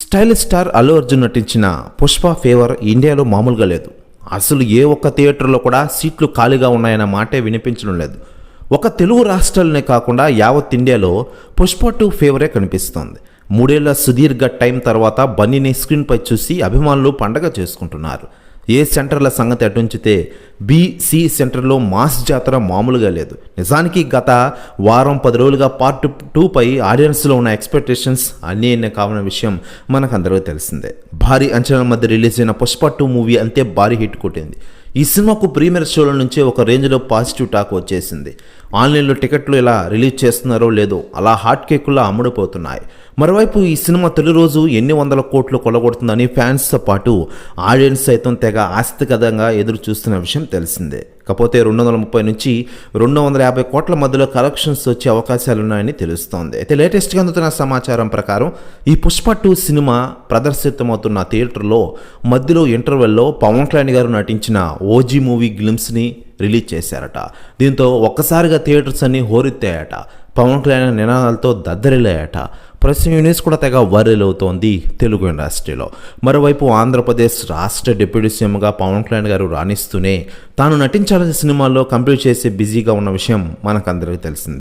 Stylish star Allu Arjun నటించిన Pushpa favour ఇండియాలో మామూలుగా లేదు. అసలు ఏ ఒక్క థియేటర్లో కూడా సీట్లు ఖాళీగా ఉన్నాయన్న మాటే వినిపించడం లేదు. ఒక తెలుగు రాష్ట్రాలనే కాకుండా యావత్ ఇండియాలో పుష్ప 2 ఫేవరే కనిపిస్తోంది. 3 ఏళ్ల సుదీర్ఘ టైం తర్వాత బన్నీని స్క్రీన్పై చూసి అభిమానులు పండగ చేసుకుంటున్నారు. ఏ సెంటర్ల సంగతి అటుంచితే బీసీ సెంటర్లో మాస్ జాతర మామూలుగా లేదు. నిజానికి గత వారం 10 రోజులుగా పార్ట్ 2 పై ఆడియన్స్లో ఉన్న ఎక్స్పెక్టేషన్స్ అన్నీ కావాలన్న విషయం మనకందరికీ తెలిసిందే. భారీ అంచనాల మధ్య రిలీజ్ అయిన పుష్ప 2 మూవీ అంతే భారీ హిట్ కొట్టింది. ఈ సినిమాకు ప్రీమియర్ షోల నుంచే ఒక రేంజ్లో పాజిటివ్ టాక్ వచ్చేసింది. ఆన్లైన్లో టికెట్లు ఎలా రిలీజ్ చేస్తున్నారో లేదో అలా హాట్ కేకుల్లా అమ్ముడుపోతున్నాయి. మరోవైపు ఈ సినిమా తొలి రోజు ఎన్ని వందల కోట్లు కొల్లగొడుతుందని ఫ్యాన్స్తో పాటు ఆడియన్స్ సైతం తెగ ఆసక్తికరంగా ఎదురు చూస్తున్న విషయం తెలిసిందే. కాకపోతే 230 నుంచి 250 కోట్ల మధ్యలో కలెక్షన్స్ వచ్చే అవకాశాలున్నాయని తెలుస్తోంది. అయితే లేటెస్ట్గా అందుతున్న సమాచారం ప్రకారం ఈ పుష్ప 2 సినిమా ప్రదర్శితమవుతున్న థియేటర్లో మధ్యలో ఇంటర్వెల్లో పవన్ కళ్యాణ్ గారు నటించిన ఓజీ మూవీ గ్లిమ్స్ని రిలీజ్ చేశారట. దీంతో ఒక్కసారిగా థియేటర్స్ అన్నీ హోరెత్తాయట. పవన్ కళ్యాణ్ నినాదాలతో దద్దరిల్లాయట. ప్రస్తుతం న్యూస్ కూడా తెగ వైరల్ అవుతోంది తెలుగు ఇండస్ట్రీలో. మరోవైపు ఆంధ్రప్రదేశ్ రాష్ట్ర డిప్యూటీ సీఎంగా పవన్ కళ్యాణ్ గారు రాణిస్తూనే తాను నటించాల్సిన సినిమాల్లో కంప్లీట్ చేసి బిజీగా ఉన్న విషయం మనకందరికీ తెలిసింది.